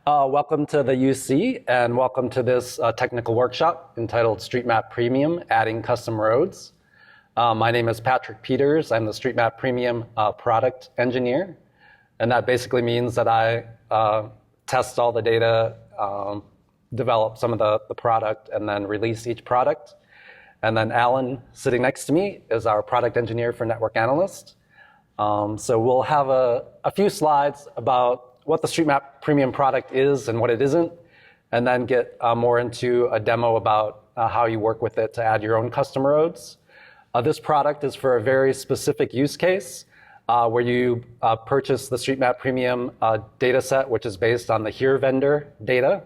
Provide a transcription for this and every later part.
Welcome to the UC, and welcome to this technical workshop entitled StreetMap Premium, Adding Custom Roads. My name is Patrick Peters. I'm the StreetMap Premium product engineer, and that basically means that I test all the data, develop some of the product, and then release each product. And then Alan, sitting next to me, is our product engineer for Network Analyst. So we'll have a few slides about what the StreetMap Premium product is and what it isn't, and then get more into a demo about how you work with it to add your own custom roads. This product is for a very specific use case where you purchase the StreetMap Premium data set, which is based on the here vendor data,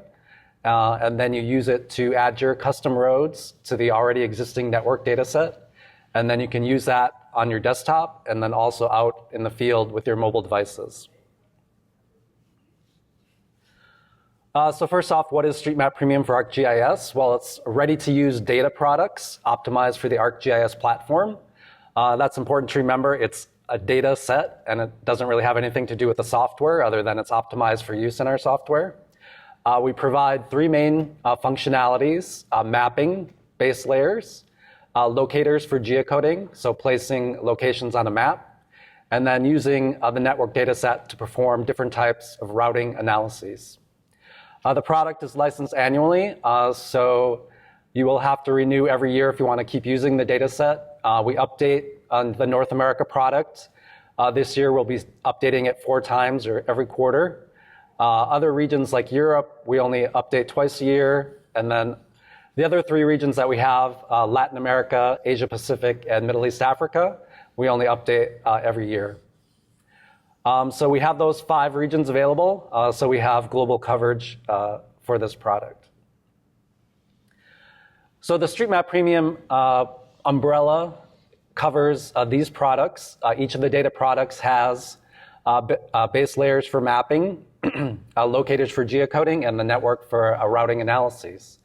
and then you use it to add your custom roads to the already existing network data set. And then you can use that on your desktop and then also out in the field with your mobile devices. So first off, what is StreetMap Premium for ArcGIS? Well, it's ready-to-use data products optimized for the ArcGIS platform. That's important to remember. It's a data set, and it doesn't really have anything to do with the software other than it's optimized for use in our software. We provide three main functionalities: mapping, base layers, locators for geocoding, so placing locations on a map, and then using the network data set to perform different types of routing analyses. The product is licensed annually, so you will have to renew every year if you want to keep using the data set. We update on the North America product. This year we'll be updating it 4 times or every quarter. Other regions like Europe, we only update twice a year. And then the other 3 regions that we have, Latin America, Asia Pacific, and Middle East Africa, we only update every year. So we have those 5 regions available, so we have global coverage for this product. So the StreetMap Premium umbrella covers these products. Each of the data products has base layers for mapping, locators for geocoding, and the network for routing analyses.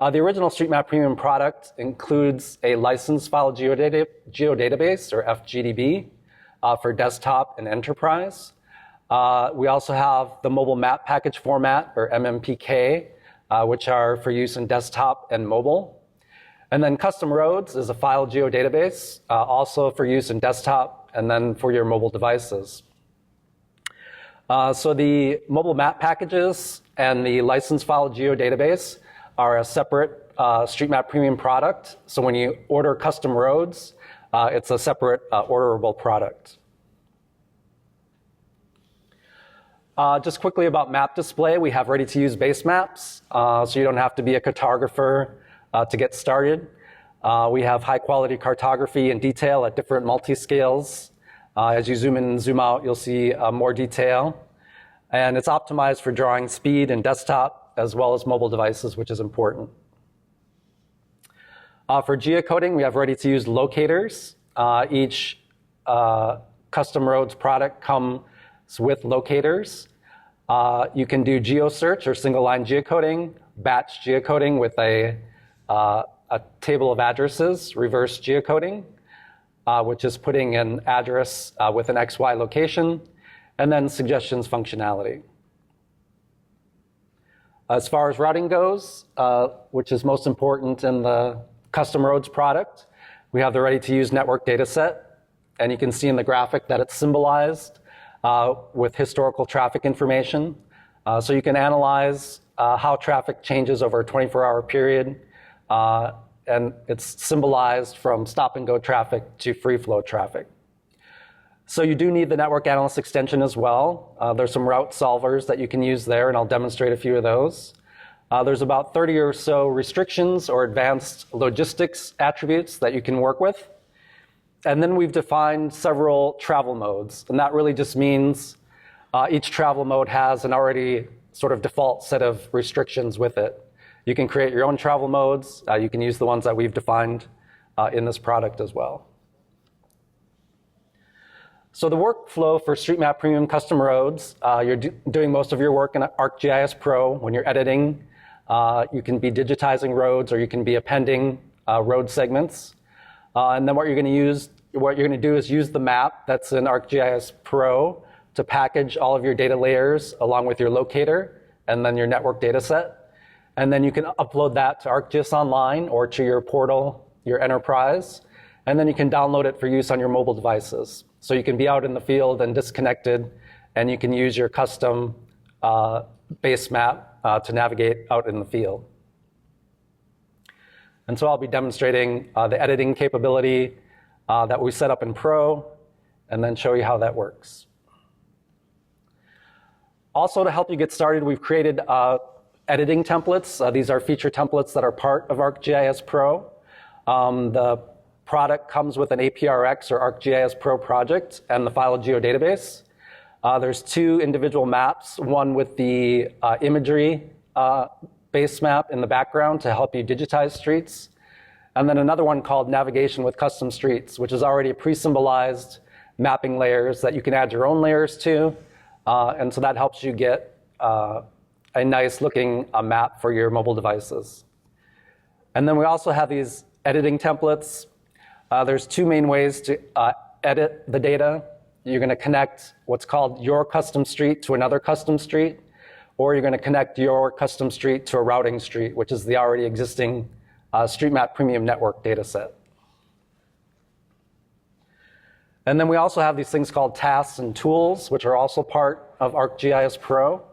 The original StreetMap Premium product includes a licensed file geodatabase, or FGDB, for desktop and enterprise. We also have the mobile map package format, or MMPK, which are for use in desktop and mobile. And then custom roads is a file geodatabase, also for use in desktop and then for your mobile devices. So the mobile map packages and the licensed file geodatabase are a separate StreetMap Premium product. So when you order custom roads, it's a separate orderable product. Just quickly about map display, we have ready-to-use base maps, so you don't have to be a cartographer to get started. We have high-quality cartography and detail at different multi-scales. As you zoom in and zoom out, you'll see more detail. And it's optimized for drawing speed and desktop as well as mobile devices, which is important. For geocoding, we have ready-to-use locators. Each custom roads product comes with locators. You can do geo-search or single-line geocoding, batch geocoding with a table of addresses, reverse geocoding, which is putting an address with an XY location, and then suggestions functionality. As far as routing goes, which is most important in the custom roads product, we have the ready-to-use network data set, and you can see in the graphic that it's symbolized with historical traffic information. So you can analyze how traffic changes over a 24-hour period, and it's symbolized from stop-and-go traffic to free-flow traffic. So you do need the Network Analyst extension as well. There's some route solvers that you can use there, and I'll demonstrate a few of those. There's about 30 or so restrictions or advanced logistics attributes that you can work with. And then we've defined several travel modes, and that really just means each travel mode has an already sort of default set of restrictions with it. You can create your own travel modes. You can use the ones that we've defined in this product as well. So the workflow for StreetMap Premium Custom Roads, you're doing most of your work in ArcGIS Pro. When you're editing, you can be digitizing roads, or you can be appending road segments. And then what you're going to do is use the map that's in ArcGIS Pro to package all of your data layers along with your locator and then your network data set. And then you can upload that to ArcGIS Online or to your portal, your enterprise. And then you can download it for use on your mobile devices. So you can be out in the field and disconnected, and you can use your custom base map to navigate out in the field. And so I'll be demonstrating the editing capability that we set up in Pro, and then show you how that works. Also, to help you get started, we've created editing templates. These are feature templates that are part of ArcGIS Pro. The product comes with an APRX or ArcGIS Pro project and the file geodatabase. There's two individual maps, one with the imagery base map in the background to help you digitize streets, and then another one called Navigation with Custom Streets, which is already pre-symbolized mapping layers that you can add your own layers to, and so that helps you get a nice looking map for your mobile devices. And then we also have these editing templates. There's two main ways to edit the data. You're going to connect what's called your custom street to another custom street, or you're going to connect your custom street to a routing street, which is the already existing StreetMap Premium network data set. And then we also have these things called tasks and tools, which are also part of ArcGIS Pro.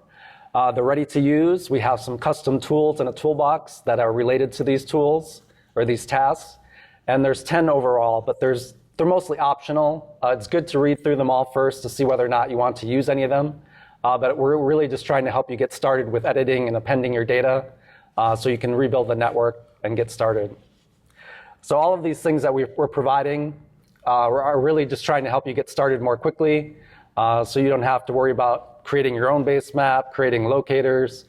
They're ready to use. We have some custom tools in a toolbox that are related to these tools or these tasks. And there's 10 overall, but they're mostly optional. It's good to read through them all first to see whether or not you want to use any of them. But we're really just trying to help you get started with editing and appending your data so you can rebuild the network and get started. So all of these things that we're providing are really just trying to help you get started more quickly so you don't have to worry about creating your own base map, creating locators,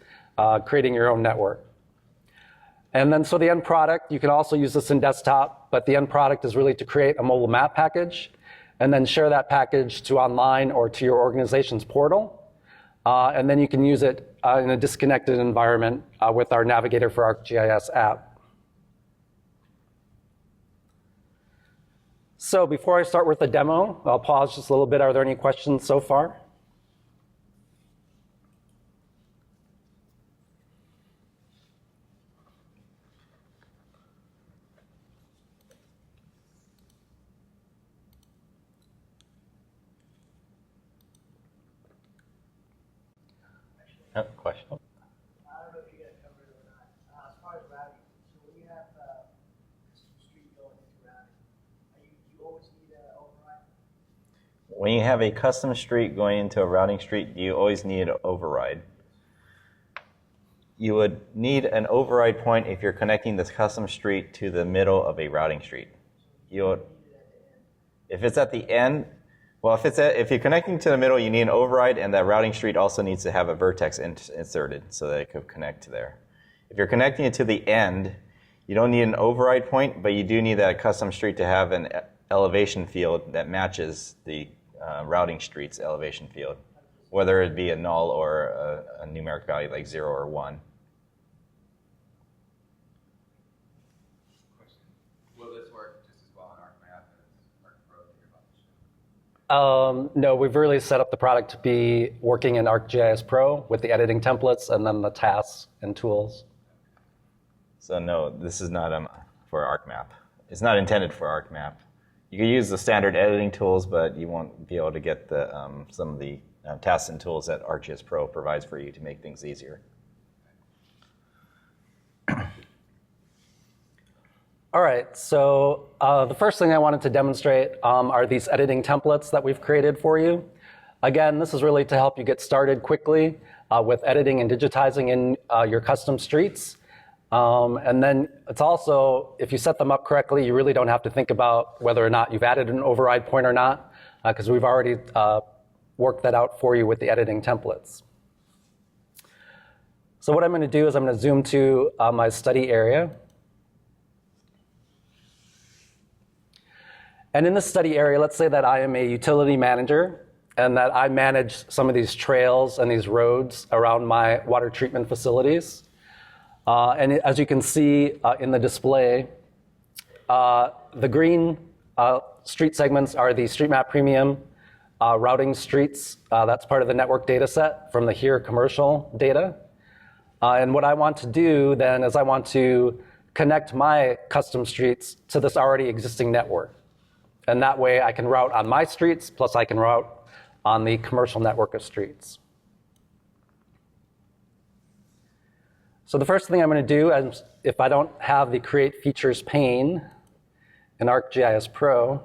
creating your own network. And then so the end product, you can also use this in desktop, but the end product is really to create a mobile map package and then share that package to online or to your organization's portal. And then you can use it in a disconnected environment with our Navigator for ArcGIS app. So before I start with the demo, I'll pause just a little bit. Are there any questions so far? Question. I don't know if you guys covered it or not. As far as routing, so when you have street going into routing, do you always need an override? When you have a custom street going into a routing street, you always need an override. You would need an override point if you're connecting this custom street to the middle of a routing street. If it's at the end, well, if you're connecting to the middle, you need an override, and that routing street also needs to have a vertex inserted so that it could connect to there. If you're connecting it to the end, you don't need an override point, but you do need that custom street to have an elevation field that matches the routing street's elevation field, whether it be a null or a numeric value like 0 or 1. No, we've really set up the product to be working in ArcGIS Pro with the editing templates and then the tasks and tools. So no, this is not for ArcMap. It's not intended for ArcMap. You can use the standard editing tools, but you won't be able to get the, some of the tasks and tools that ArcGIS Pro provides for you to make things easier. All right, so the first thing I wanted to demonstrate are these editing templates that we've created for you. Again, this is really to help you get started quickly with editing and digitizing in your custom streets. And then it's also, if you set them up correctly, you really don't have to think about whether or not you've added an override point or not, because we've already worked that out for you with the editing templates. So what I'm going to do is I'm going to zoom to my study area. And in this study area, let's say that I am a utility manager and that I manage some of these trails and these roads around my water treatment facilities. And as you can see in the display, the green street segments are the StreetMap Premium routing streets. That's part of the network data set from the HERE commercial data. And what I want to do then is I want to connect my custom streets to this already existing network. And that way I can route on my streets, plus I can route on the commercial network of streets. So the first thing I'm going to do is, if I don't have the Create Features pane in ArcGIS Pro,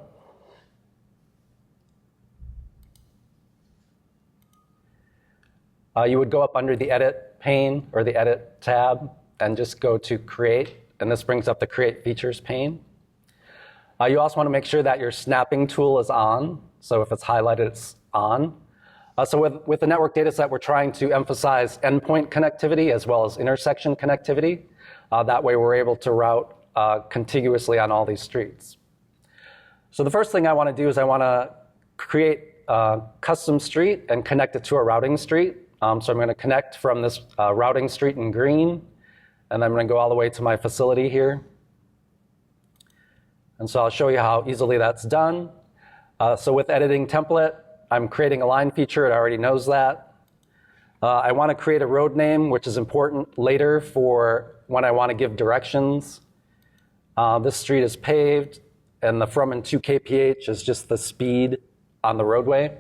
you would go up under the Edit pane or the Edit tab and just go to Create, and this brings up the Create Features pane. You also want to make sure that your snapping tool is on, so if it's highlighted, it's on. So with the network data set, we're trying to emphasize endpoint connectivity as well as intersection connectivity. That way we're able to route contiguously on all these streets. So the first thing I want to do is I want to create a custom street and connect it to a routing street. So I'm going to connect from this routing street in green, and I'm going to go all the way to my facility here. And so I'll show you how easily that's done. So with editing template, I'm creating a line feature. It already knows that. I want to create a road name, which is important later for when I want to give directions. This street is paved, and the from and to kph is just the speed on the roadway.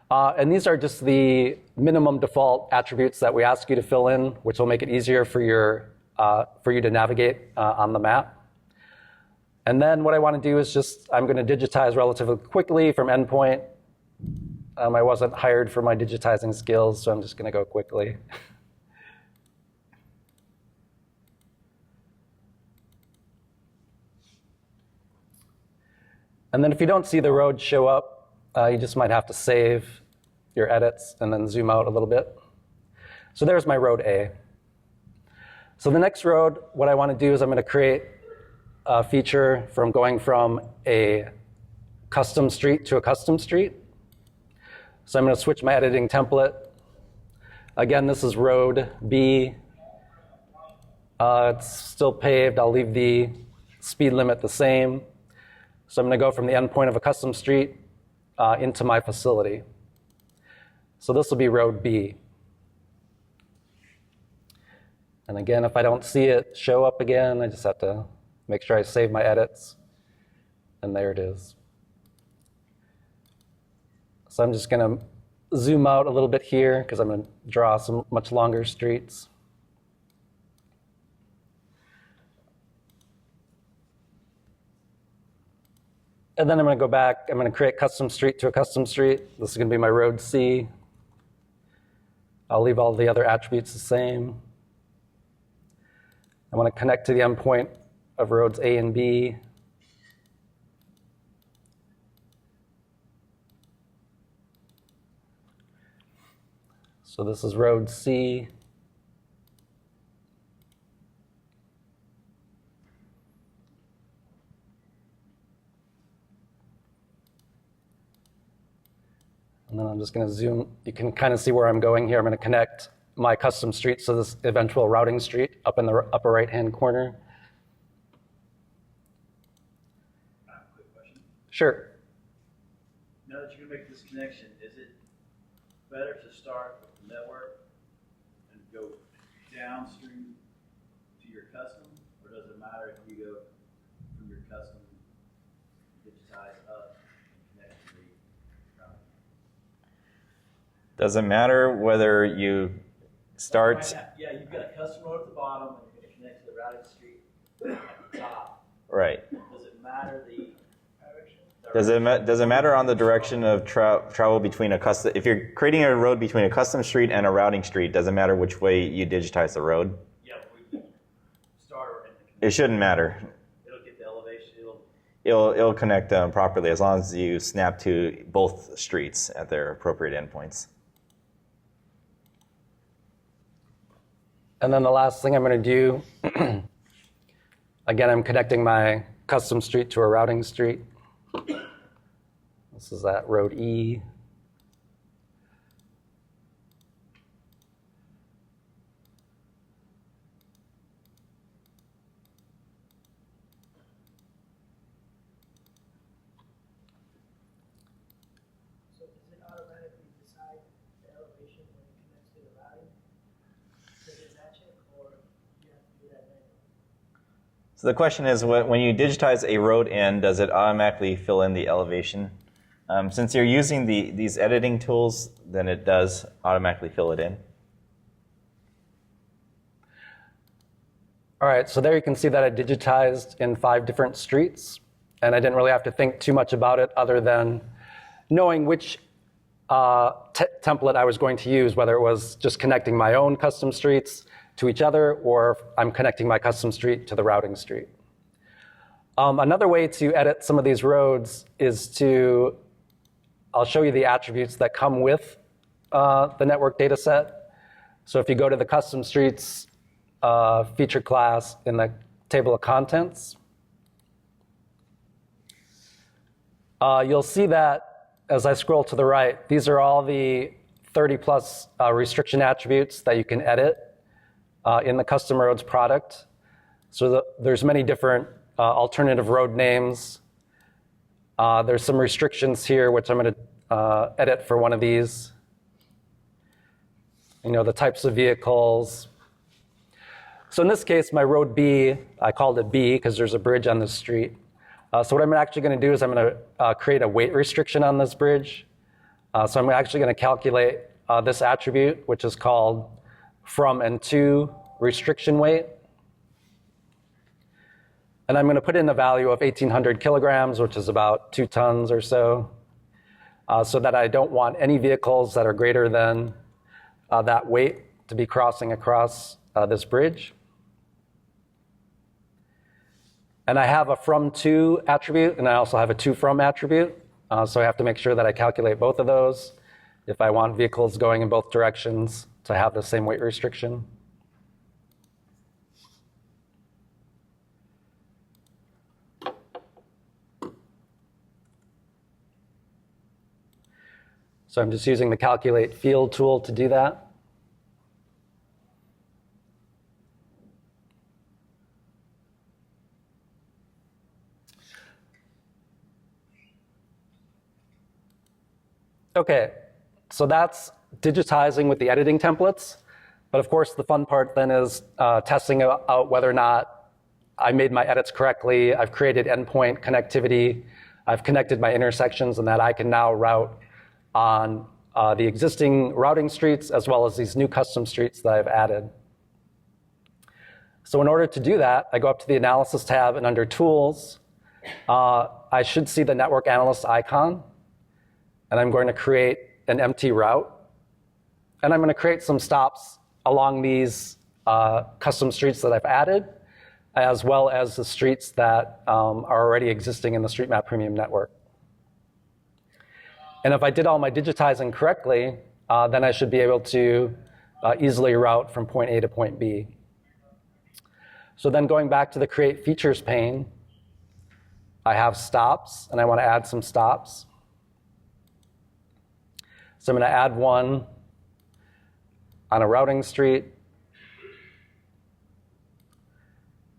And these are just the minimum default attributes that we ask you to fill in, which will make it easier for you to navigate on the map. And then what I want to do is just, I'm going to digitize relatively quickly from endpoint. I wasn't hired for my digitizing skills, so I'm just going to go quickly. And then if you don't see the road show up, you just might have to save your edits and then zoom out a little bit. So there's my road A. So the next road, what I want to do is I'm going to create a feature from going from a custom street to a custom street. So I'm going to switch my editing template. Again, this is road B. It's still paved. I'll leave the speed limit the same. So I'm going to go from the endpoint of a custom street into my facility. So this will be road B. And again, if I don't see it show up again, I just have to make sure I save my edits. And there it is. So I'm just going to zoom out a little bit here because I'm going to draw some much longer streets. And then I'm going to go back. I'm going to create custom street to a custom street. This is going to be my road C. I'll leave all the other attributes the same. I want to connect to the endpoint of roads A and B. So this is road C. And then I'm just going to zoom. You can kind of see where I'm going here. I'm going to connect my custom streets to this eventual routing street up in the upper right-hand corner. Quick question. Sure. Now that you're going to make this connection, is it better to start with the network and go downstream to your custom, or does it matter if you go from your custom digitize up and connect to the routing? Doesn't matter whether you start. Yeah, you've got a custom road at the bottom, and you're going to connect to the routing street at the top. Right. Does it matter the Does it matter on the direction of travel between a custom? If you're creating a road between a custom street and a routing street, does it matter which way you digitize the road? Yeah, we start It shouldn't matter. It'll get the elevation. It'll connect properly as long as you snap to both streets at their appropriate endpoints. And then the last thing I'm going to do, again, I'm connecting my custom street to a routing street. This is that road E. So does it automatically decide the elevation when it connects to the routing? So does that So the question is, when you digitize a road end, does it automatically fill in the elevation? Since you're using these editing tools, then it does automatically fill it in. All right, so there you can see that I digitized in 5 different streets, and I didn't really have to think too much about it other than knowing which template I was going to use, whether it was just connecting my own custom streets to each other, or I'm connecting my custom street to the routing street. Another way to edit some of these roads is I'll show you the attributes that come with the network data set. So if you go to the custom streets feature class in the table of contents, you'll see that as I scroll to the right, these are all the 30 plus restriction attributes that you can edit in the custom roads product. So there's many different alternative road names. There's some restrictions here, which I'm going to edit for one of these. The types of vehicles. So in this case, my road B, I called it B because there's a bridge on this street. So what I'm actually going to do is I'm going to create a weight restriction on this bridge. So I'm actually going to calculate this attribute, which is called from and to restriction weight. And I'm going to put in a value of 1,800 kilograms, which is about 2 tons or so that I don't want any vehicles that are greater than that weight to be crossing across this bridge. And I have a from to attribute, and I also have a to from attribute. So I have to make sure that I calculate both of those if I want vehicles going in both directions to have the same weight restriction. So I'm just using the calculate field tool to do that. Okay, so that's digitizing with the editing templates. But of course, the fun part then is testing out whether or not I made my edits correctly. I've created endpoint connectivity. I've connected my intersections, and that I can now route on the existing routing streets as well as these new custom streets that I've added. So in order to do that, I go up to the Analysis tab, and under Tools, I should see the Network Analyst icon. And I'm going to create an empty route. And I'm going to create some stops along these custom streets that I've added, as well as the streets that are already existing in the StreetMap Premium network. And if I did all my digitizing correctly, then I should be able to easily route from point A to point B. So then going back to the Create Features pane, I have stops, and I want to add some stops. So I'm going to add one on a routing street.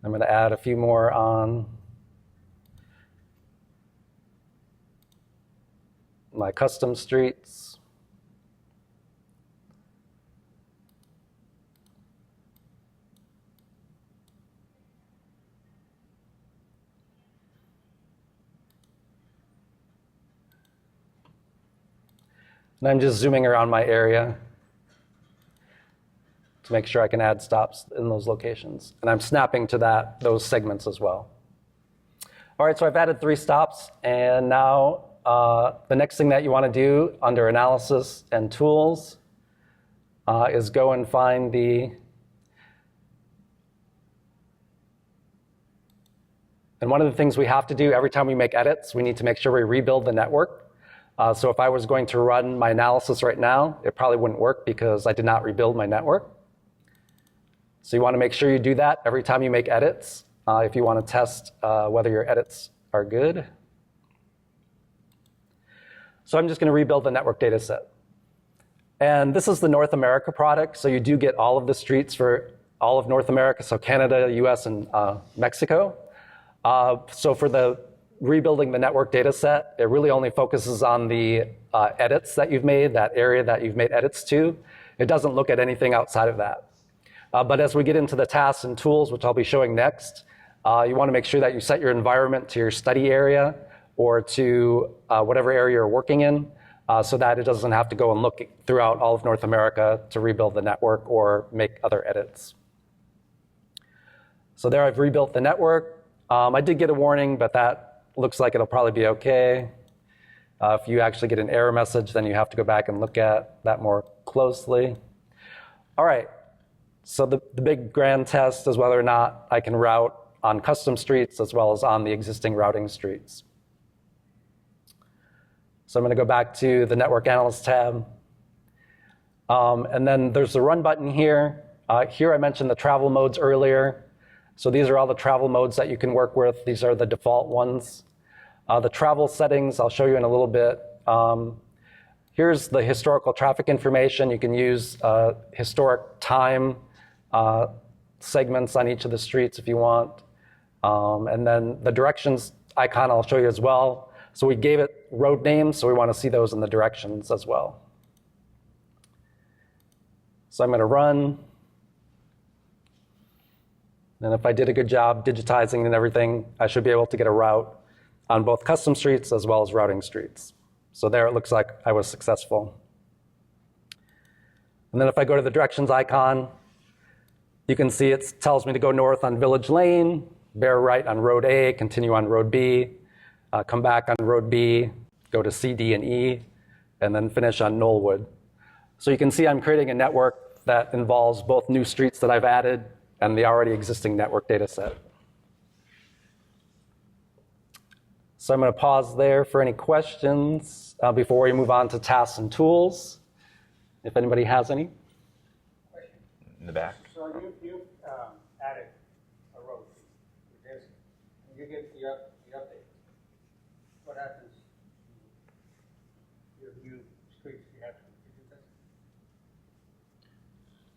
I'm going to add a few more on my custom streets. And I'm just zooming around my area to make sure I can add stops in those locations. And I'm snapping to those segments as well. All right, so I've added 3 stops. And now the next thing that you want to do under Analysis and Tools is go and find and one of the things we have to do every time we make edits, we need to make sure we rebuild the network. So if I was going to run my analysis right now, it probably wouldn't work because I did not rebuild my network. So you want to make sure you do that every time you make edits if you want to test whether your edits are good. So I'm just going to rebuild the network data set. And this is the North America product, so you do get all of the streets for all of North America, so Canada, US, and Mexico. So for the rebuilding the network data set, it really only focuses on the edits that you've made, that area that you've made edits to. It doesn't look at anything outside of that. But as we get into the tasks and tools, which I'll be showing next, You want to make sure that you set your environment to your study area or to whatever area you're working in, so that it doesn't have to go and look throughout all of North America to rebuild the network or make other edits. So there I've rebuilt the network. I did get a warning, but that looks like it'll probably be okay. If you actually get an error message, then you have to go back and look at that more closely. All right, so the big grand test is whether or not I can route on custom streets as well as on the existing routing streets. So I'm going to go back to the Network Analyst tab. And then there's the Run button here. Here I mentioned the travel modes earlier. So these are all the travel modes that you can work with. These are the default ones. The travel settings, I'll show you in a little bit. Here's the historical traffic information. You can use historic time segments on each of the streets if you want. And then the directions icon I'll show you as well. So we gave it road names, so we want to see those in the directions as well. So I'm going to run. And if I did a good job digitizing and everything, I should be able to get a route on both custom streets as well as routing streets. So there it looks like I was successful. And then if I go to the directions icon, you can see it tells me to go north on Village Lane, bear right on Road A, continue on Road B, come back on Road B, go to C, D, and E, and then finish on Knollwood. So you can see I'm creating a network that involves both new streets that I've added and the already existing network data set. So I'm going to pause there for any questions before we move on to tasks and tools, if anybody has any. In the back. So you added a road, and you get the update. What happens to your new streets? You have to do that?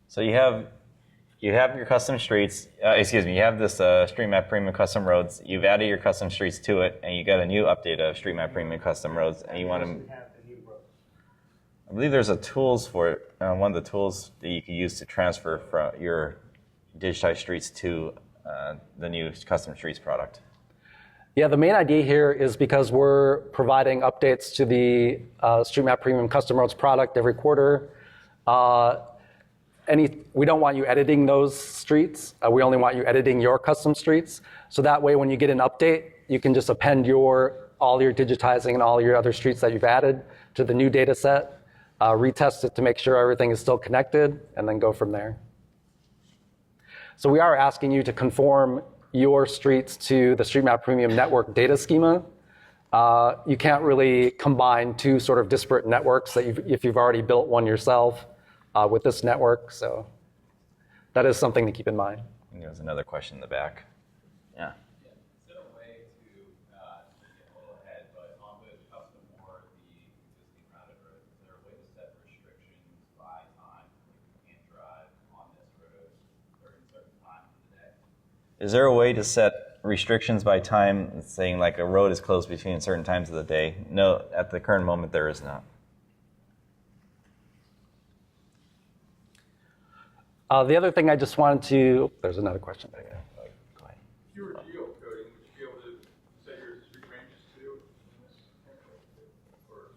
So you have your custom streets, you have this StreetMap Premium custom roads. You've added your custom streets to it, and you got a new update of StreetMap Premium custom roads, and you want to. Have the new roads. I believe there's a tools for it. One of the tools that you can use to transfer from your digitized streets to the new custom streets product. Yeah, the main idea here is because we're providing updates to the StreetMap Premium custom roads product every quarter. We don't want you editing those streets. We only want you editing your custom streets. So that way, when you get an update, you can just append all your digitizing and all your other streets that you've added to the new data set, retest it to make sure everything is still connected, and then go from there. So we are asking you to conform your streets to the StreetMap Premium network data schema. You can't really combine two sort of disparate networks if you've already built one yourself. With this network, so that is something to keep in mind. And there's another question in the back. Yeah. Is there a way to get a little ahead, but on the custom or the existing routed roads, is there a way to set restrictions by time? Like you can't drive on this road during certain times of the day? Is there a way to set restrictions by time, saying like a road is closed between certain times of the day? No, at the current moment there is not. The other thing I just wanted to, there's another question back there. Go ahead. If you were geocoding, would you be able to set your street ranges too in this template? Or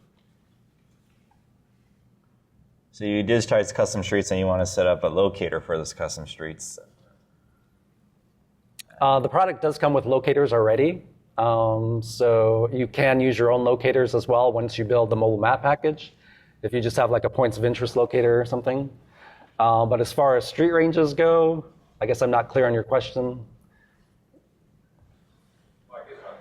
So you digitize custom streets and you want to set up a locator for those custom streets. The product does come with locators already. So you can use your own locators as well once you build the mobile map package, if you just have like a points of interest locator or something. But as far as street ranges go, I guess I'm not clear on your question. well, I guess I'm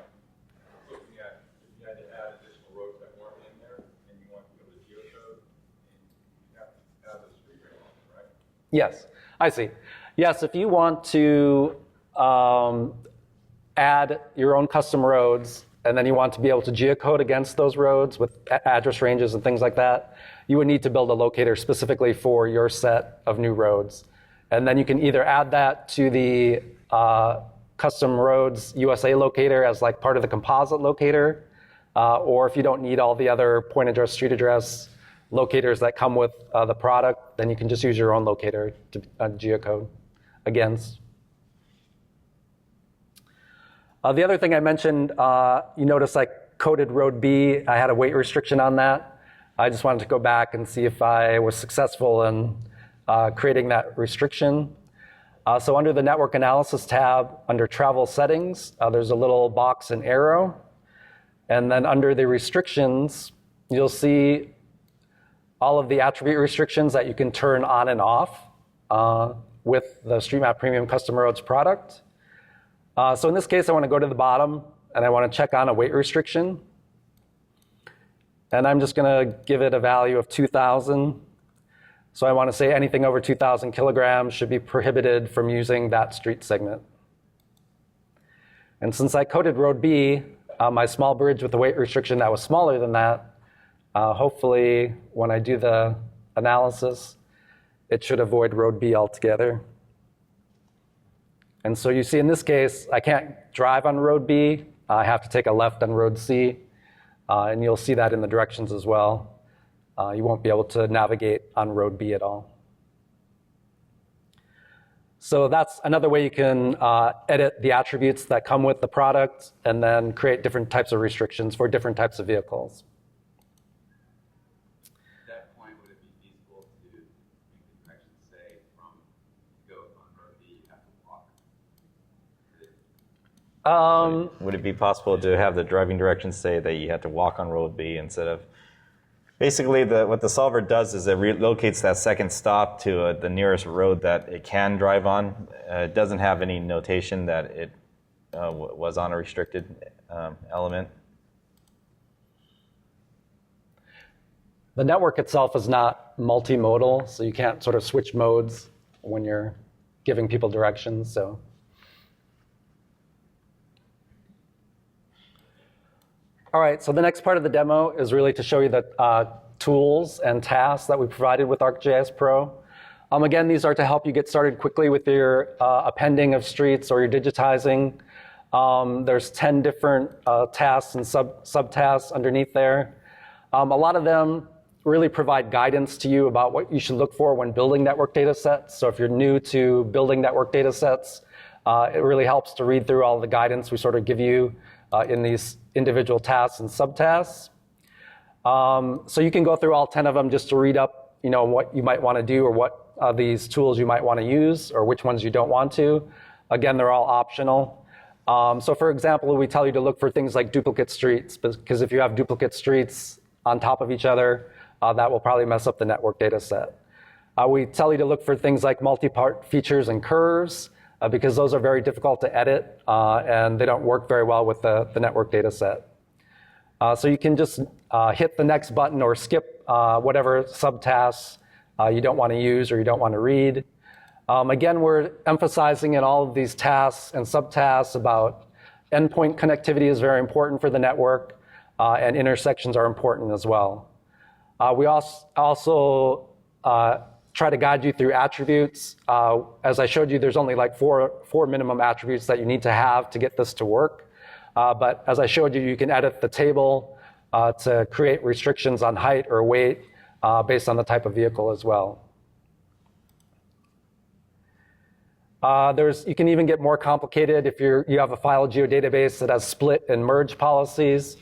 looking at if you had to add additional roads that weren't in there and you want to go to geocode, and you have to add the street ranges, right? Yes, I see. Yes, if you want to add your own custom roads, and then you want to be able to geocode against those roads with address ranges and things like that, you would need to build a locator specifically for your set of new roads. And then you can either add that to the custom roads USA locator as like part of the composite locator, or if you don't need all the other point address, street address locators that come with the product, then you can just use your own locator to geocode against. The other thing I mentioned, you notice I coded road B. I had a weight restriction on that. I just wanted to go back and see if I was successful in creating that restriction. So under the Network Analysis tab, under Travel Settings, there's a little box and arrow. And then under the restrictions, you'll see all of the attribute restrictions that you can turn on and off with the StreetMap Premium Custom Roads product. So in this case, I want to go to the bottom, and I want to check on a weight restriction. And I'm just going to give it a value of 2,000. So I want to say anything over 2,000 kilograms should be prohibited from using that street segment. And since I coded road B, my small bridge with the weight restriction that was smaller than that, hopefully when I do the analysis, it should avoid road B altogether. And so you see in this case, I can't drive on road B. I have to take a left on road C. And you'll see that in the directions as well. You won't be able to navigate on road B at all. So that's another way you can edit the attributes that come with the product and then create different types of restrictions for different types of vehicles. At that point, would it be feasible to make the directions say from go on road B, you have to walk? Would it be possible to have the driving directions say that you had to walk on road B instead of... Basically, what the solver does is it relocates that second stop to the nearest road that it can drive on. It doesn't have any notation that it was on a restricted element. The network itself is not multimodal, so you can't sort of switch modes when you're giving people directions. So. All right, so the next part of the demo is really to show you the tools and tasks that we provided with ArcGIS Pro. Again, these are to help you get started quickly with your appending of streets or your digitizing. There's 10 different tasks and subtasks underneath there. A lot of them really provide guidance to you about what you should look for when building network data sets. So if you're new to building network data sets, it really helps to read through all the guidance we sort of give you in these individual tasks and subtasks. So you can go through all 10 of them just to read up, what you might want to do or what these tools you might want to use or which ones you don't want to. Again, they're all optional. So for example, we tell you to look for things like duplicate streets, because if you have duplicate streets on top of each other, that will probably mess up the network data set. We tell you to look for things like multi-part features and curves, because those are very difficult to edit and they don't work very well with the network data set. So you can just hit the next button or skip whatever subtasks you don't want to use or you don't want to read. Again, we're emphasizing in all of these tasks and subtasks about endpoint connectivity is very important for the network, and intersections are important as well. We also try to guide you through attributes. As I showed you, there's only like four minimum attributes that you need to have to get this to work. But as I showed you, you can edit the table to create restrictions on height or weight based on the type of vehicle as well. You can even get more complicated if you have a file geodatabase that has split and merge policies.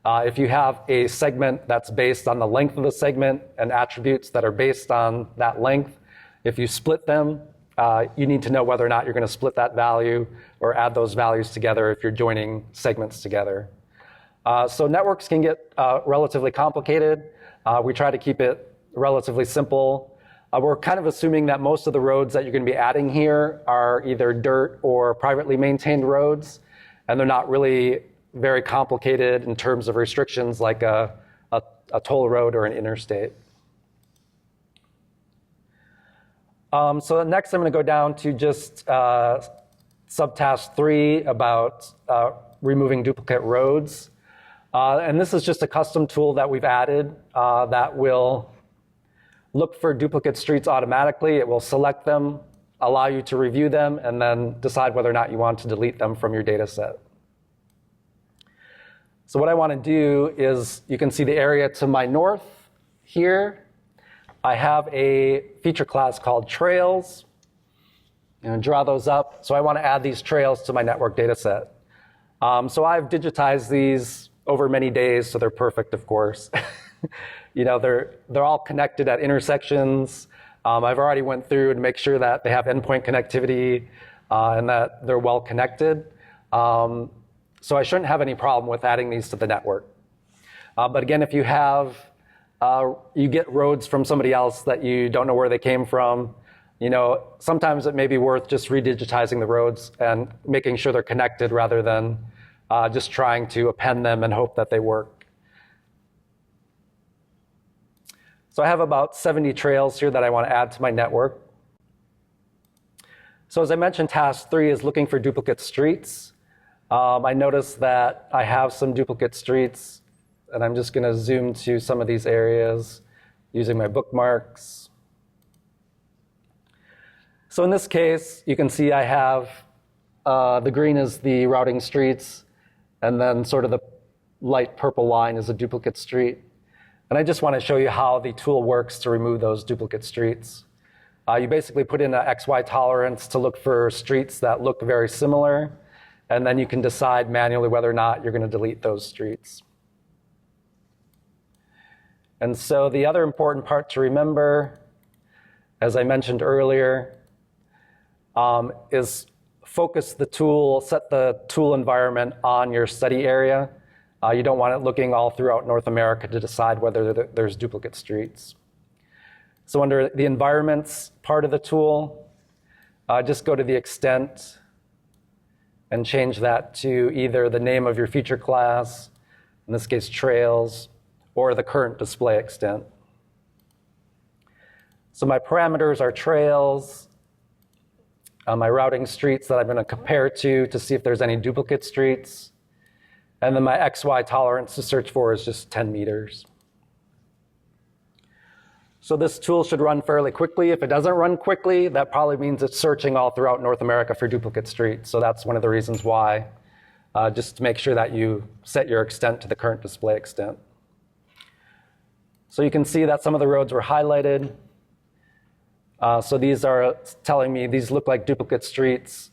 If you have a segment that's based on the length of the segment and attributes that are based on that length, if you split them, you need to know whether or not you're going to split that value or add those values together if you're joining segments together. So networks can get relatively complicated. We try to keep it relatively simple. We're kind of assuming that most of the roads that you're going to be adding here are either dirt or privately maintained roads, and they're not really very complicated in terms of restrictions like a toll road or an interstate. So next I'm going to go down to just subtask 3 about removing duplicate roads. And this is just a custom tool that we've added that will look for duplicate streets automatically. It will select them, allow you to review them, and then decide whether or not you want to delete them from your data set. So what I want to do is, you can see the area to my north here. I have a feature class called trails. I'm going to draw those up. So I want to add these trails to my network data set. So I've digitized these over many days, so they're perfect, of course. They're all connected at intersections. I've already went through and make sure that they have endpoint connectivity and that they're well connected. So I shouldn't have any problem with adding these to the network. But again, if you get roads from somebody else that you don't know where they came from, sometimes it may be worth just redigitizing the roads and making sure they're connected rather than just trying to append them and hope that they work. So I have about 70 trails here that I want to add to my network. So as I mentioned, task 3 is looking for duplicate streets. I noticed that I have some duplicate streets, and I'm just going to zoom to some of these areas using my bookmarks. So in this case, you can see I have the green is the routing streets, and then sort of the light purple line is a duplicate street. And I just want to show you how the tool works to remove those duplicate streets. You basically put in an XY tolerance to look for streets that look very similar, and then you can decide manually whether or not you're going to delete those streets. And so the other important part to remember, as I mentioned earlier, is focus the tool, set the tool environment on your study area. You don't want it looking all throughout North America to decide whether there's duplicate streets. So under the environments part of the tool, just go to the extent and change that to either the name of your feature class, in this case trails, or the current display extent. So my parameters are trails, my routing streets that I'm going to compare to see if there's any duplicate streets, and then my XY tolerance to search for is just 10 meters. So this tool should run fairly quickly. If it doesn't run quickly, that probably means it's searching all throughout North America for duplicate streets. So that's one of the reasons why, just to make sure that you set your extent to the current display extent. So you can see that some of the roads were highlighted. So these are telling me these look like duplicate streets.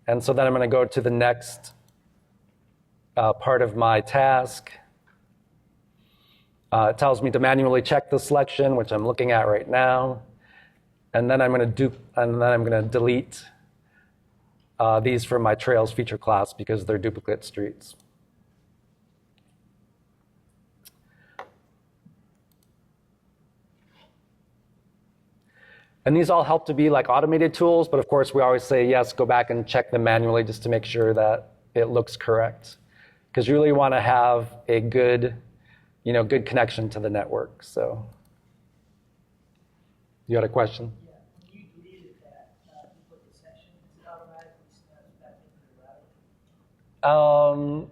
And so then I'm going to go to the next part of my task. It tells me to manually check the selection, which I'm looking at right now, and then I'm going to delete these from my trails feature class because they're duplicate streets. And these all help to be like automated tools, but of course we always say yes, go back and check them manually just to make sure that it looks correct, because you really want to have a good connection to the network. So, you had a question? Yeah, when you deleted that duplicate section, is it automatically snaps back into the routing?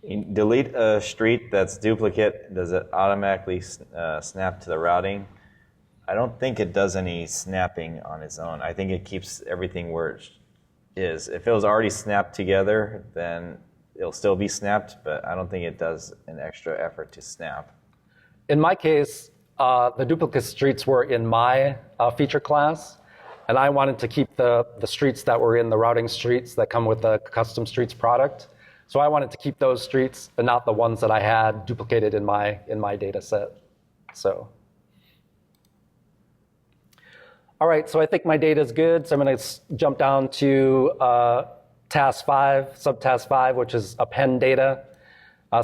You delete a street that's duplicate, does it automatically snap to the routing? I don't think it does any snapping on its own. I think it keeps everything where it is. If it was already snapped together, then it'll still be snapped, but I don't think it does an extra effort to snap. In my case, the duplicate streets were in my feature class, and I wanted to keep the streets that were in the routing streets that come with the custom streets product. So I wanted to keep those streets and not the ones that I had duplicated in my data set. So. All right, so I think my data is good. So I'm going to jump down to task 5, subtask 5, which is append data.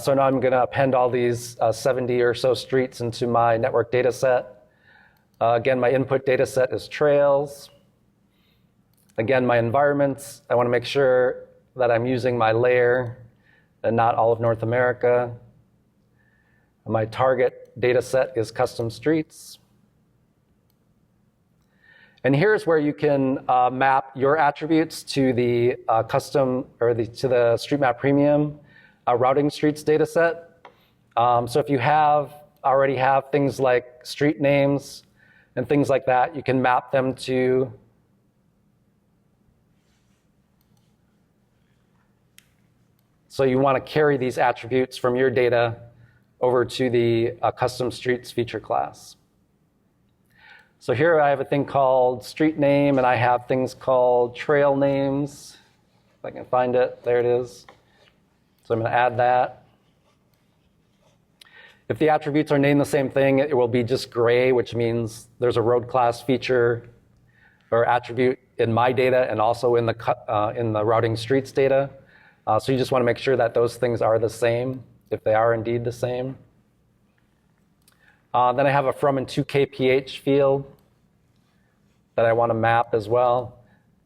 So now I'm going to append all these 70 or so streets into my network data set. Again, my input data set is trails. Again, my environments, I want to make sure that I'm using my layer and not all of North America. My target data set is custom streets. And here's where you can map your attributes to the custom or to the StreetMap Premium routing streets data set. So if you already have things like street names and things like that, you can map them to so you want to carry these attributes from your data over to the custom streets feature class. So here I have a thing called street name, and I have things called trail names. If I can find it, there it is. So I'm going to add that. If the attributes are named the same thing, it will be just gray, which means there's a road class feature or attribute in my data and also in the routing streets data. So you just want to make sure that those things are the same, if they are indeed the same. Then I have a from and to kph field that I want to map as well.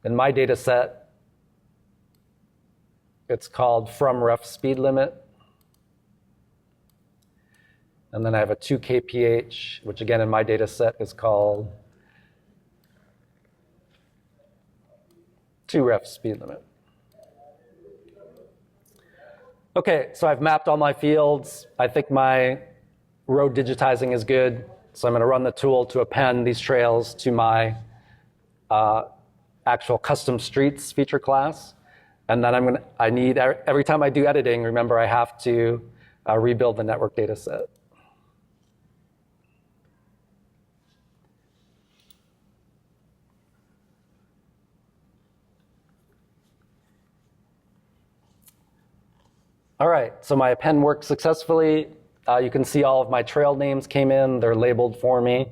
In my data set, it's called from ref speed limit. And then I have a to kph, which again in my data set is called to ref speed limit. Okay, so I've mapped all my fields. I think my road digitizing is good. So I'm going to run the tool to append these trails to my actual custom streets feature class. And then I need, every time I do editing, remember I have to rebuild the network data set. All right, so my append worked successfully. You can see all of my trail names came in. They're labeled for me.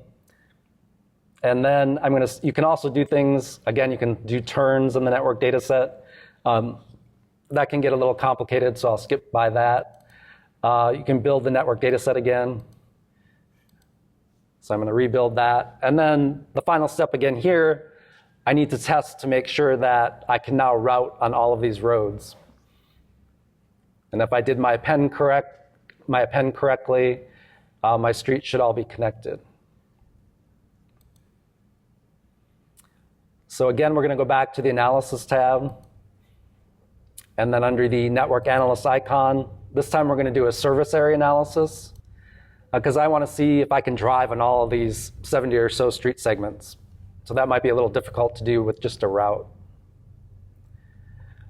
And then you can also do things, again, you can do turns in the network data set. That can get a little complicated, so I'll skip by that. You can build the network data set again. So I'm going to rebuild that. And then the final step again here, I need to test to make sure that I can now route on all of these roads. And if I did my append correctly, my streets should all be connected. So again, we're going to go back to the Analysis tab. And then under the Network Analyst icon, this time we're going to do a service area analysis, because I want to see if I can drive on all of these 70 or so street segments. So that might be a little difficult to do with just a route.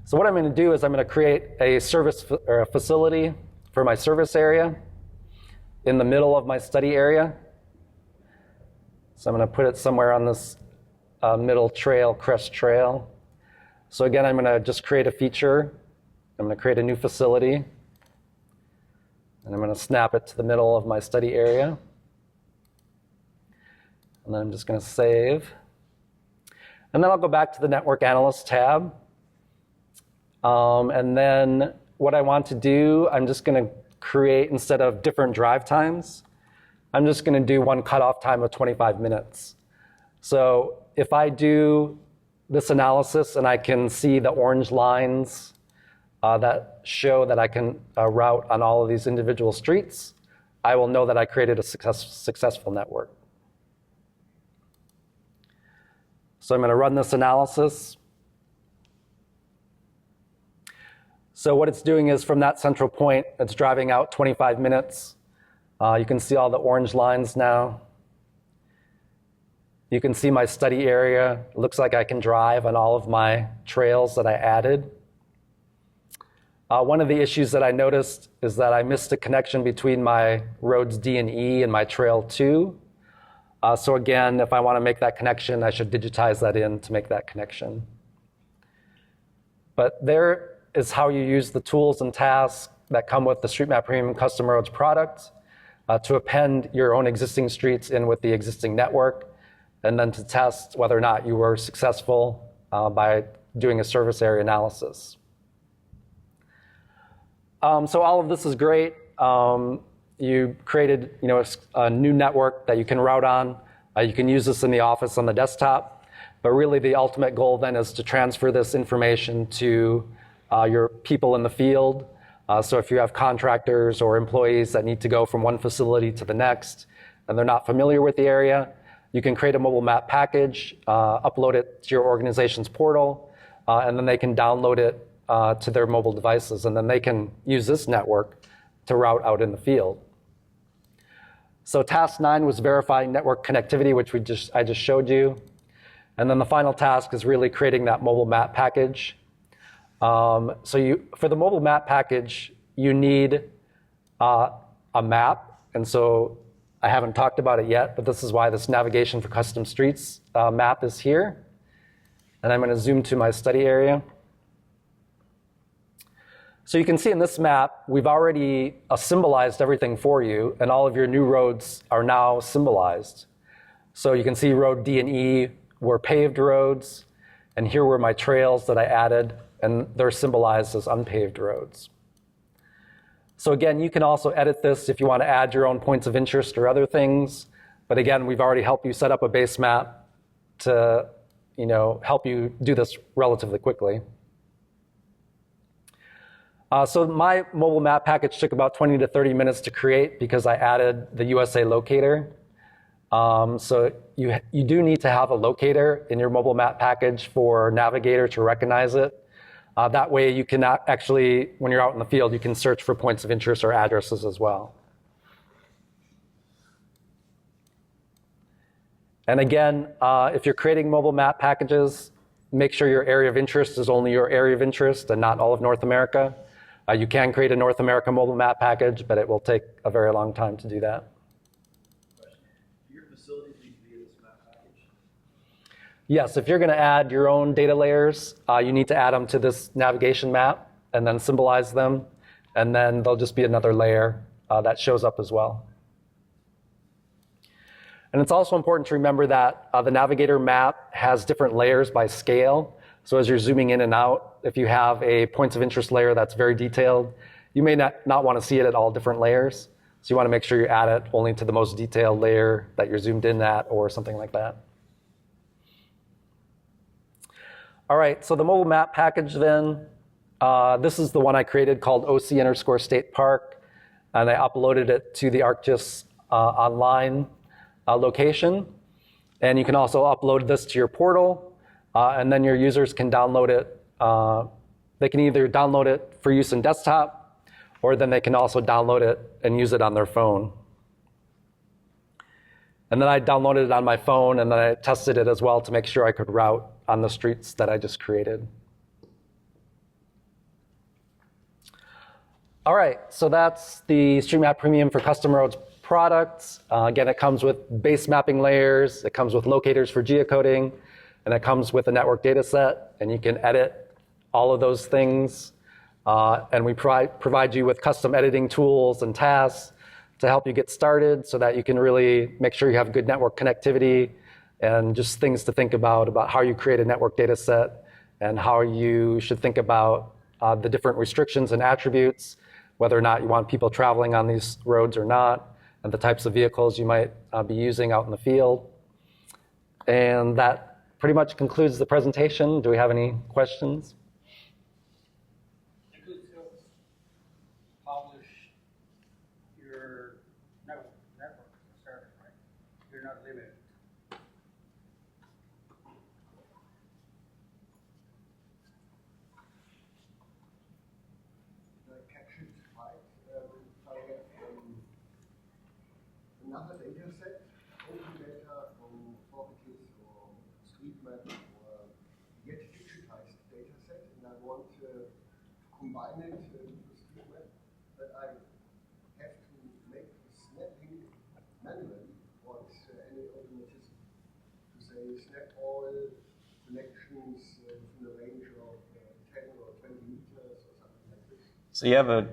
So what I'm going to do is I'm going to create a service or a facility for my service area in the middle of my study area. So I'm going to put it somewhere on this middle trail, crest trail. So again, I'm going to just create a feature. I'm going to create a new facility. And I'm going to snap it to the middle of my study area. And then I'm just going to save. And then I'll go back to the Network Analyst tab. And then what I want to do, I'm just going to create, instead of different drive times, I'm just going to do one cutoff time of 25 minutes. So if I do this analysis and I can see the orange lines that show that I can route on all of these individual streets, I will know that I created a successful network. So I'm going to run this analysis. So what it's doing is from that central point, it's driving out 25 minutes. You can see all the orange lines now. You can see my study area. It looks like I can drive on all of my trails that I added. One of the issues that I noticed is that I missed a connection between my roads D and E and my trail 2. So again, if I want to make that connection, I should digitize that in to make that connection. But there is how you use the tools and tasks that come with the StreetMap Premium Custom Roads product to append your own existing streets in with the existing network, and then to test whether or not you were successful by doing a service area analysis. So all of this is great. You created a new network that you can route on. You can use this in the office on the desktop. But really the ultimate goal then is to transfer this information to your people in the field. So if you have contractors or employees that need to go from one facility to the next and they're not familiar with the area, you can create a mobile map package, upload it to your organization's portal, and then they can download it to their mobile devices, and then they can use this network to route out in the field. So task 9 was verifying network connectivity, which I just showed you. And then the final task is really creating that mobile map package. For the mobile map package, you need a map. And so I haven't talked about it yet, but this is why this navigation for custom streets map is here. And I'm going to zoom to my study area. So you can see in this map, we've already symbolized everything for you, and all of your new roads are now symbolized. So you can see road D and E were paved roads, and here were my trails that I added, and they're symbolized as unpaved roads. So again, you can also edit this if you want to add your own points of interest or other things. But again, we've already helped you set up a base map to, help you do this relatively quickly. So my mobile map package took about 20 to 30 minutes to create because I added the USA locator. So you do need to have a locator in your mobile map package for Navigator to recognize it. That way you can actually, when you're out in the field, you can search for points of interest or addresses as well. And again, if you're creating mobile map packages, make sure your area of interest is only your area of interest and not all of North America. You can create a North America mobile map package, but it will take a very long time to do that. Do your facilities need to be in this map package? Yes, if you're going to add your own data layers, you need to add them to this navigation map and then symbolize them. And then there'll just be another layer that shows up as well. And it's also important to remember that the Navigator map has different layers by scale. So as you're zooming in and out, if you have a points of interest layer that's very detailed, you may not want to see it at all different layers. So you want to make sure you add it only to the most detailed layer that you're zoomed in at or something like that. All right, so the mobile map package then, this is the one I created called OC_State Park, and I uploaded it to the ArcGIS online location. And you can also upload this to your portal, and then your users can download it. They can either download it for use in desktop, or then they can also download it and use it on their phone. And then I downloaded it on my phone, and then I tested it as well to make sure I could route on the streets that I just created. All right, so that's the StreetMap Premium for Custom Roads products. Again, it comes with base mapping layers, it comes with locators for geocoding, and it comes with a network data set, and you can edit all of those things. And we provide you with custom editing tools and tasks to help you get started so that you can really make sure you have good network connectivity and just things to think about how you create a network data set and how you should think about the different restrictions and attributes, whether or not you want people traveling on these roads or not, and the types of vehicles you might be using out in the field. And that pretty much concludes the presentation. Do we have any questions? You could publish your network service, right? You're not limited. The caption slide, I have another data set, open data from properties or StreetMap or yet digitized data set, and I want to combine it into StreetMap, but I have to make the snapping manually, or is there any automatism to say snap all connections within the range of 10 or 20 meters or something like this? So you have a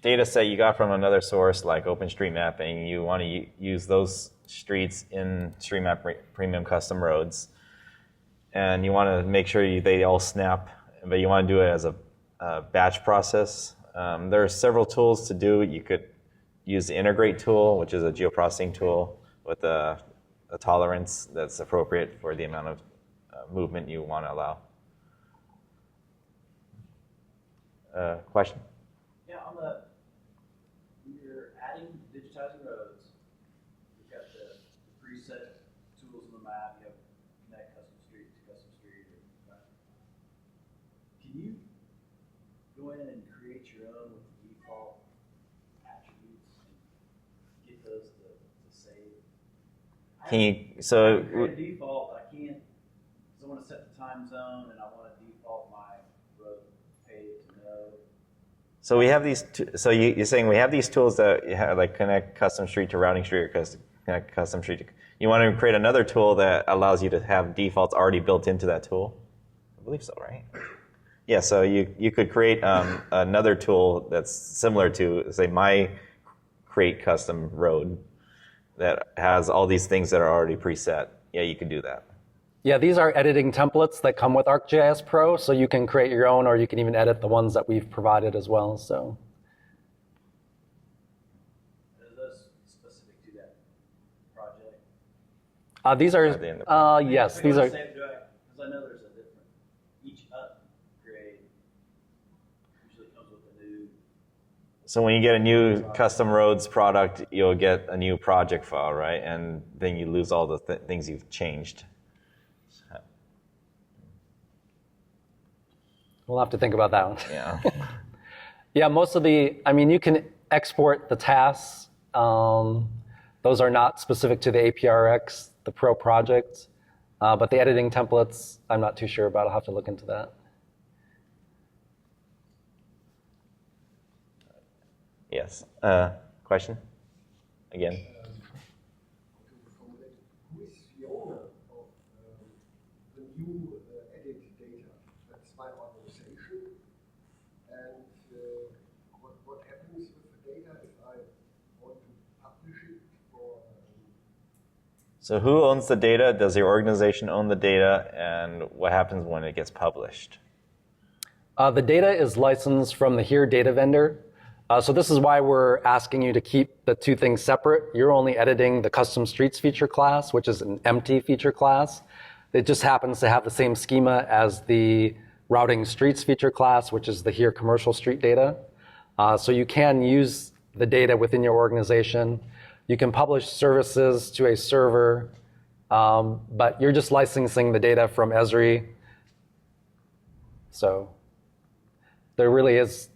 data set you got from another source like OpenStreetMap, and you want to use those streets in StreetMap Premium Custom Roads. And you want to make sure they all snap, but you want to do it as a batch process. There are several tools to do. You could use the integrate tool, which is a geoprocessing tool with a tolerance that's appropriate for the amount of movement you want to allow. Question? Yeah, when you're adding digitizing roads, you've got the preset tools in the map. You have connect custom street to custom street. Can you go in and create your own with the default attributes and get those to save? Can you, I so, create a default, but I can't, because I want to set the time zone and I want to default my road paved to no. so we have these, so you're saying we have these tools that you have, like connect custom street to routing street or connect custom street to, you want to create another tool that allows you to have defaults already built into that tool? I believe so, right? Yeah, so you could create another tool that's similar to, say, my create custom road that has all these things that are already preset. Yeah, you could do that. Yeah, these are editing templates that come with ArcGIS Pro, so you can create your own, or you can even edit the ones that we've provided as well. So. Are those specific to that project? These are, yes, these are. Because I know there's a different, each upgrade usually comes with a new. So when you get a new custom roads product, you'll get a new project file, right? And then you lose all the things you've changed. We'll have to think about that one. Yeah. Yeah, most of you can export the tasks. Those are not specific to the APRX, the Pro project. But the editing templates, I'm not too sure about. I'll have to look into that. Yes. Question? Again? Who is the owner of the new edit data? That's my organization. And what happens with the data if I want to publish it for? So who owns the data? Does your organization own the data? And what happens when it gets published? The data is licensed from the Here data vendor. So this is why we're asking you to keep the two things separate. You're only editing the custom streets feature class, which is an empty feature class. It just happens to have the same schema as the routing streets feature class, which is the Here commercial street data. So you can use the data within your organization. You can publish services to a server, but you're just licensing the data from Esri. So there really is,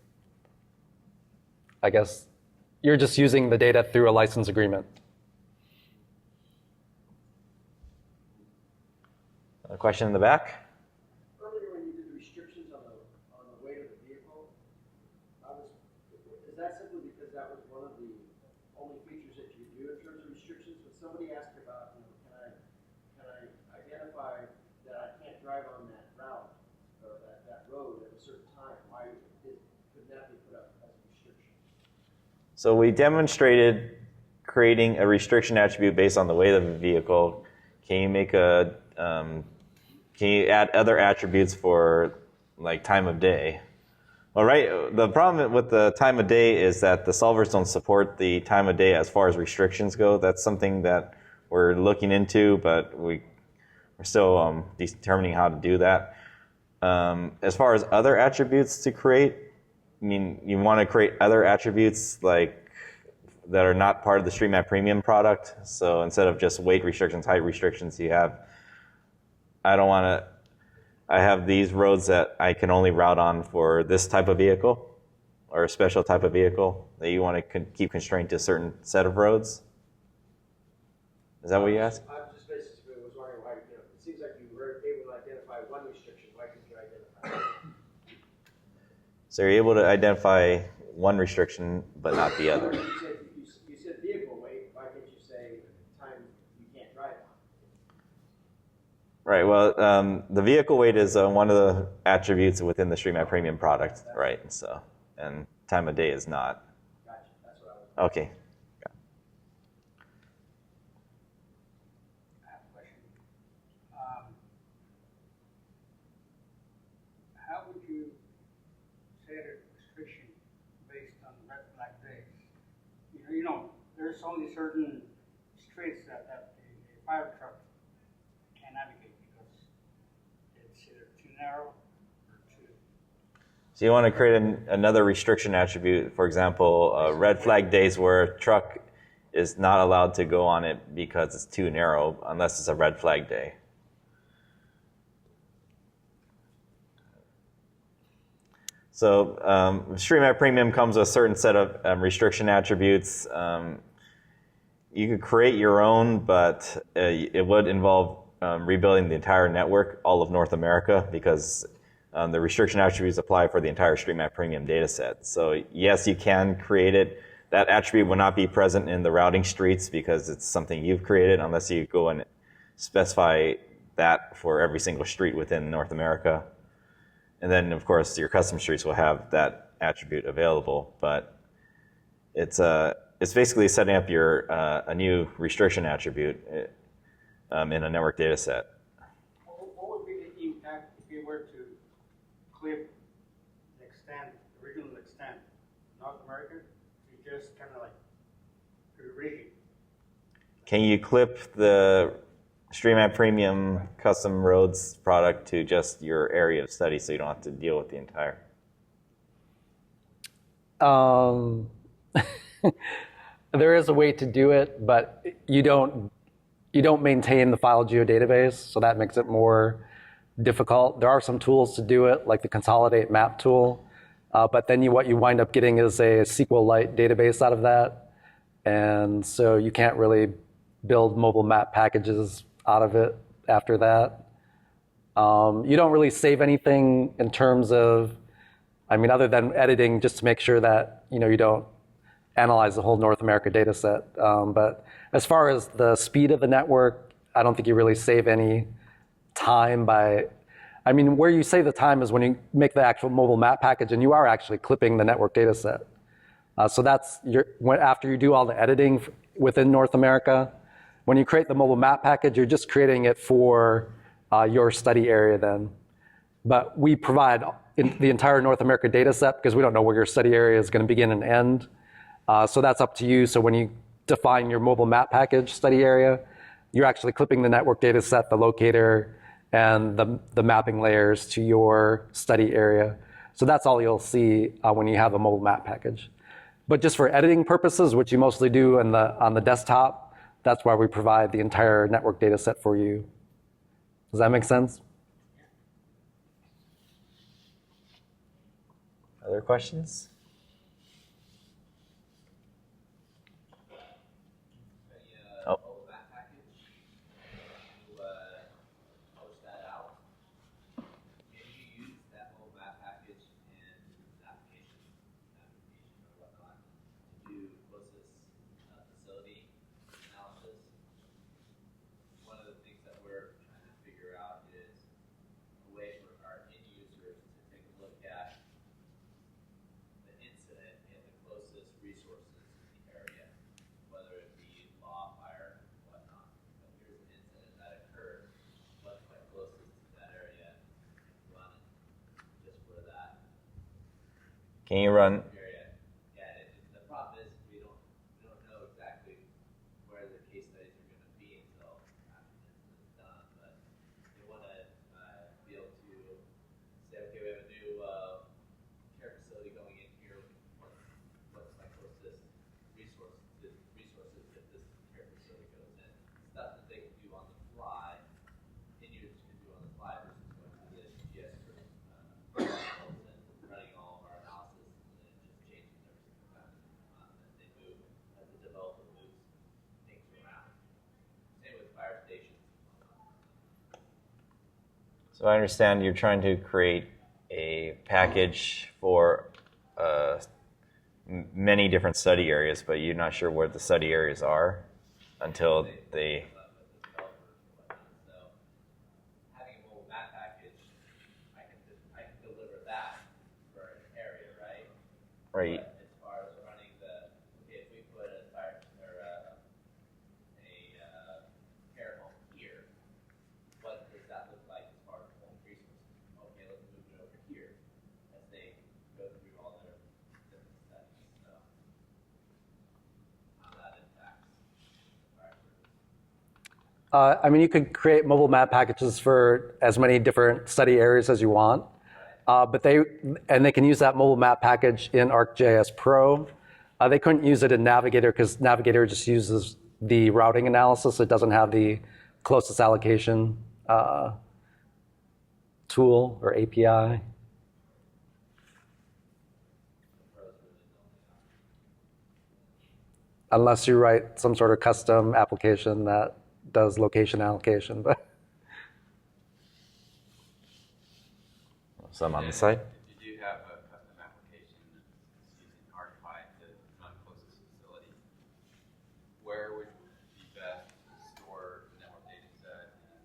I guess, you're just using the data through a license agreement. A question in the back? Earlier when you did restrictions on the weight of the vehicle, is that simply because that was one of the only features that you do in terms of restrictions? But somebody asked about, can I identify that I can't drive on that route or that road at a certain time? Why could that be put up as a restriction? So we demonstrated creating a restriction attribute based on the weight of the vehicle. Can you make can you add other attributes for like time of day? Well, right, the problem with the time of day is that the solvers don't support the time of day as far as restrictions go. That's something that we're looking into, but we're still determining how to do that. As far as other attributes to create, I mean, you want to create other attributes like that are not part of the StreetMap Premium product. So instead of just weight restrictions, height restrictions, you have, I have these roads that I can only route on for this type of vehicle or a special type of vehicle that you want to keep constrained to a certain set of roads. Is that what you asked? I just basically was wondering why, it seems like you were able to identify one restriction. Why couldn't you identify it? So you're able to identify one restriction, but not the other. You said vehicle weight. Why can't you say time you can't drive on? Right. Well, the vehicle weight is one of the attributes within the StreetMap Premium product, right? So, and time of day is not. Gotcha. That's what I was. Okay. I have a question. How would you set a restriction based on red flag days? There's only certain streets that a fire truck can navigate because it's either too narrow or too. So you want to create another restriction attribute, for example, red flag days where a truck is not allowed to go on it because it's too narrow unless it's a red flag day. So StreetMap Premium comes with a certain set of restriction attributes. You could create your own, but it would involve rebuilding the entire network, all of North America, because the restriction attributes apply for the entire StreetMap Premium data set. So yes, you can create it. That attribute will not be present in the routing streets because it's something you've created unless you go and specify that for every single street within North America. And then, of course, your custom streets will have that attribute available. But it's basically setting up your a new restriction attribute in a network data set. What would be the impact if you were to clip the extent, the original extent, North America, to just kind of like erase it? Can you clip the StreetMap Premium custom roads product to just your area of study so you don't have to deal with the entire? There is a way to do it, but you don't maintain the file geodatabase, so that makes it more difficult. There are some tools to do it, like the consolidate map tool, but then what you wind up getting is a SQLite database out of that, and so you can't really build mobile map packages out of it after that. You don't really save anything in terms of, other than editing just to make sure that you don't analyze the whole North America data set. But as far as the speed of the network, I don't think you really save any time by, where you save the time is when you make the actual mobile map package and you are actually clipping the network data set. So that's after you do all the editing within North America, when you create the mobile map package, you're just creating it for your study area then. But we provide the entire North America data set because we don't know where your study area is going to begin and end. So that's up to you. So when you define your mobile map package study area, you're actually clipping the network data set, the locator, and the mapping layers to your study area. So that's all you'll see when you have a mobile map package. But just for editing purposes, which you mostly do on the desktop, that's why we provide the entire network data set for you. Does that make sense? Other questions? Oh. Mobile map package, you post that out. Can you use that mobile map package in an application or whatnot to do closest facility analysis? One of the things that we're trying to figure out is a way for our end users to take a look at the incident and the closest resources in the area, whether it be law, fire, whatnot. But here's an incident that occurred, what's my closest to that area, and run it just for that Can you run? area. Yeah, the problem is we don't know exactly where the case studies are going to be until after the incident's done. But they want to be able to say, okay, we have a new care facility going in here. What's my closest resources if this care facility goes in? Stuff that they can do on the fly, and users can do on the fly versus going through the GS and running all of our analysis and then just changing every single time as they move, as the developer moves things around. Same with fire stations. So I understand you're trying to create a package for many different study areas, but you're not sure where the study areas are until they. So having a mobile map package, I can deliver that for an area, right? Right. But as far as running if we put a fire or a care home here, what does that look like as far as home resources? Okay, let's move it over here as they go through all their different studies. So how that impacts the fire service. You could create mobile map packages for as many different study areas as you want, but they can use that mobile map package in ArcGIS Pro. They couldn't use it in Navigator because Navigator just uses the routing analysis. It doesn't have the closest allocation tool or API. Unless you write some sort of custom application that does location allocation, but Some on the side. If you do have a custom application that's using Archify to run closest facility, where would be best to store the network data set, and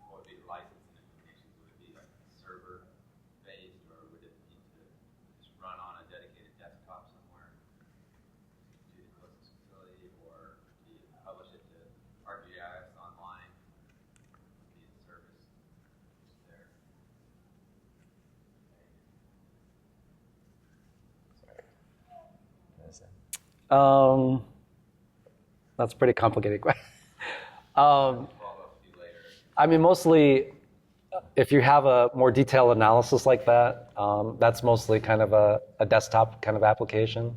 what would be the licensing implications? Would it be like server-based That's a pretty complicated question. I mean, mostly, if you have a more detailed analysis like that, that's mostly kind of a desktop kind of application.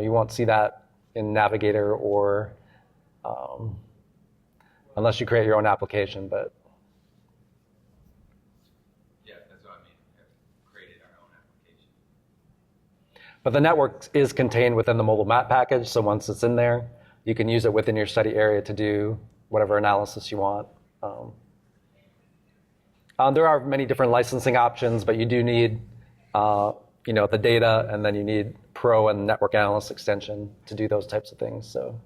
You won't see that in Navigator or unless you create your own application. But Yeah, that's what I mean. We have created our own application. But the network is contained within the mobile map package, so once it's in there, you can use it within your study area to do whatever analysis you want. There are many different licensing options, but you do need the data, and then you need Pro and Network Analyst extension to do those types of things. So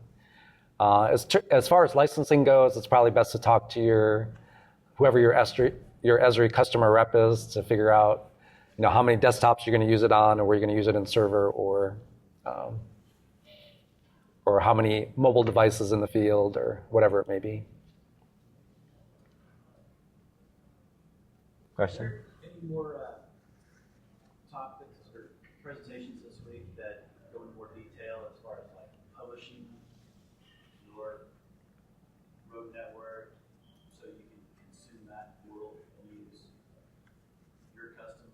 as far as licensing goes, it's probably best to talk to whoever your Esri customer rep is to figure out how many desktops you're going to use it on, or where you're going to use it in server, or how many mobile devices in the field, or whatever it may be. Question? Any more topics or presentations this week that go into more detail as far as like publishing your road network so you can consume that world and use your custom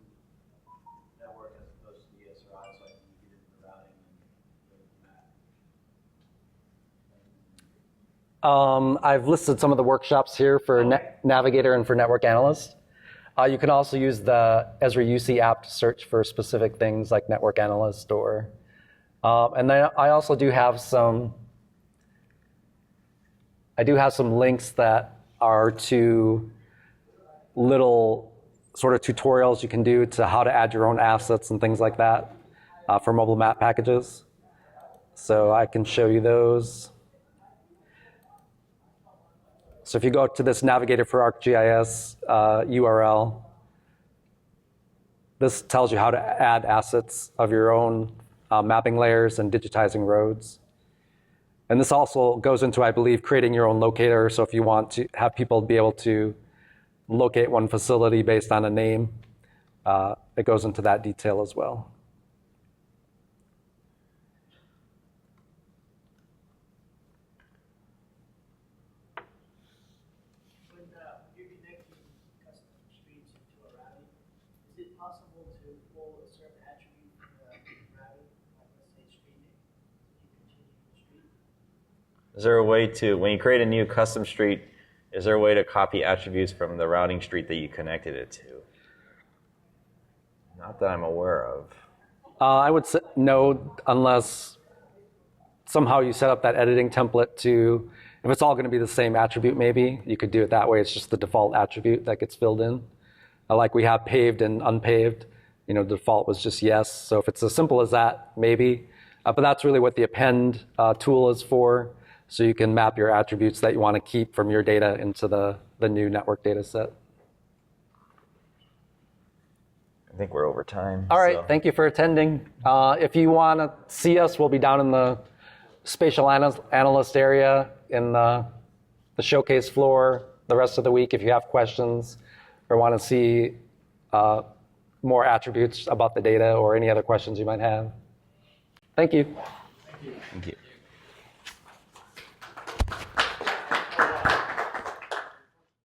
network as opposed to the Esri, so I can get into the routing and the map? I've listed some of the workshops here for Navigator and for Network Analyst. You can also use the Esri UC app to search for specific things like Network Analyst, and then I also do have some links that are to little sort of tutorials you can do to how to add your own assets and things like that for mobile map packages. So I can show you those. So if you go to this Navigator for ArcGIS URL, this tells you how to add assets of your own mapping layers and digitizing roads. And this also goes into, I believe, creating your own locator. So if you want to have people be able to locate one facility based on a name, it goes into that detail as well. Possible to pull a certain attribute from the routing, like let's say streaming, you continue the street? Is there a way to, when you create a new custom street, is there a way to copy attributes from the routing street that you connected it to? Not that I'm aware of. I would say no, unless somehow you set up that editing template to, if it's all going to be the same attribute, maybe you could do it that way. It's just the default attribute that gets filled in. Like we have paved and unpaved, the default was just yes. So if it's as simple as that, maybe. But that's really what the append tool is for. So you can map your attributes that you want to keep from your data into the new network data set. I think we're over time. All right, thank you for attending. If you want to see us, we'll be down in the spatial analyst area in the showcase floor the rest of the week if you have questions or want to see more attributes about the data or any other questions you might have. Thank you. Thank you.